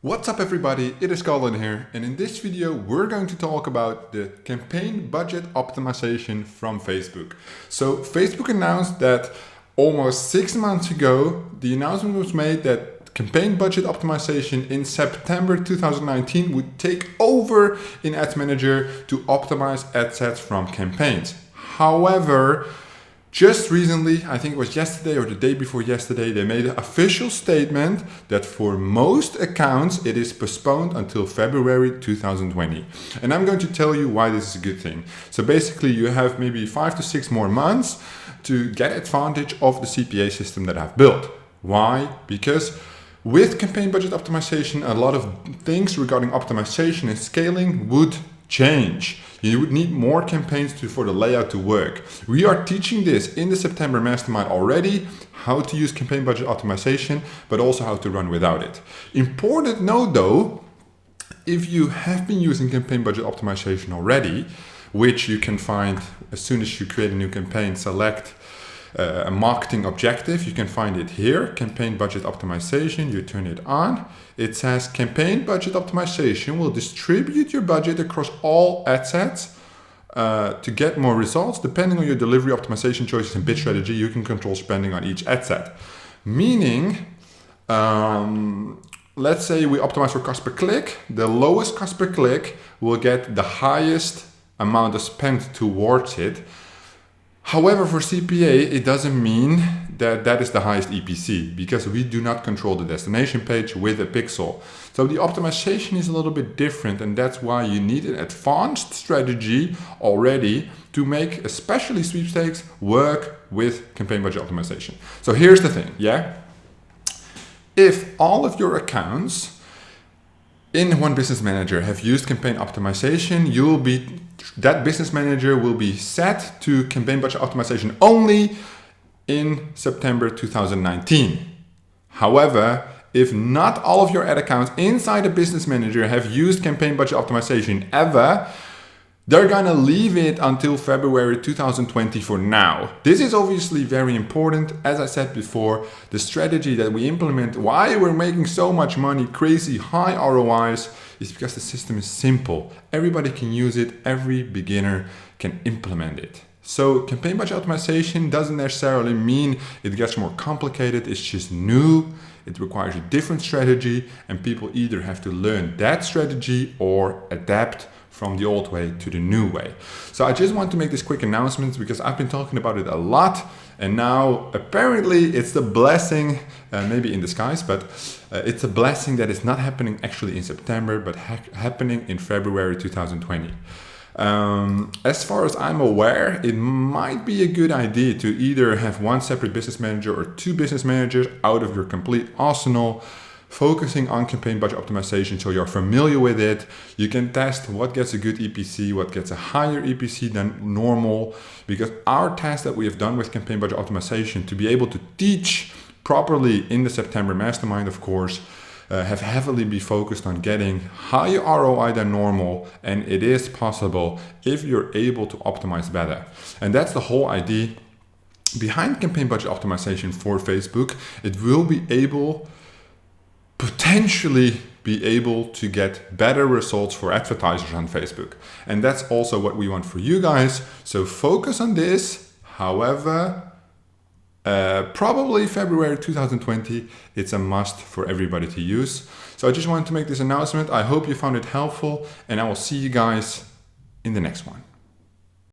What's up everybody, it is Colin here, and in this video we're going to talk about the campaign budget optimization from Facebook. So Facebook announced that almost 6 months ago, the announcement was made that campaign budget optimization in September 2019 would take over in Ads Manager to optimize ad sets from campaigns. However, just recently, I think it was yesterday or the day before yesterday, they made an official statement that for most accounts it is postponed until February 2020. And I'm going to tell you why this is a good thing. So basically you have maybe 5 to 6 more months to get advantage of the CPA system that I've built. Why? Because with campaign budget optimization, a lot of things regarding optimization and scaling would change. You would need more campaigns for the layout to work. We are teaching this in the September Mastermind already, how to use campaign budget optimization, but also how to run without it. Important note though, if you have been using campaign budget optimization already, which you can find as soon as you create a new campaign, select a marketing objective, you can find it here, campaign budget optimization, you turn it on. It says campaign budget optimization will distribute your budget across all ad sets to get more results. Depending on your delivery optimization choices and bid strategy, you can control spending on each ad set. Meaning, let's say we optimize for cost per click, the lowest cost per click will get the highest amount of spend towards it. However, for CPA, it doesn't mean that that is the highest EPC because we do not control the destination page with a pixel. So the optimization is a little bit different, and that's why you need an advanced strategy already to make especially sweepstakes work with campaign budget optimization. So here's the thing, yeah? If all of your accounts in one business manager have used campaign optimization, that business manager will be set to campaign budget optimization only in September 2019. However, if not all of your ad accounts inside a business manager have used campaign budget optimization ever, they're gonna leave it until February 2020 for now. This is obviously very important. As I said before, the strategy that we implement, why we're making so much money, crazy high ROIs, is because the system is simple. Everybody can use it, every beginner can implement it. So campaign budget optimization doesn't necessarily mean it gets more complicated, it's just new. It requires a different strategy, and people either have to learn that strategy or adapt from the old way to the new way. So I just want to make this quick announcement because I've been talking about it a lot, and now apparently it's the blessing, maybe in disguise, but it's a blessing that is not happening actually in September, but happening in February 2020. As far as I'm aware, it might be a good idea to either have one separate business manager or 2 business managers out of your complete arsenal, focusing on campaign budget optimization so you're familiar with it. You can test what gets a good EPC, what gets a higher EPC than normal, because our test that we have done with campaign budget optimization to be able to teach properly in the September Mastermind, of course, have heavily been focused on getting higher ROI than normal, and it is possible if you're able to optimize better. And that's the whole idea behind campaign budget optimization for Facebook. It will be potentially be able to get better results for advertisers on Facebook. And that's also what we want for you guys. So focus on this. However, probably February 2020, it's a must for everybody to use. So I just wanted to make this announcement. I hope you found it helpful, and I will see you guys in the next one.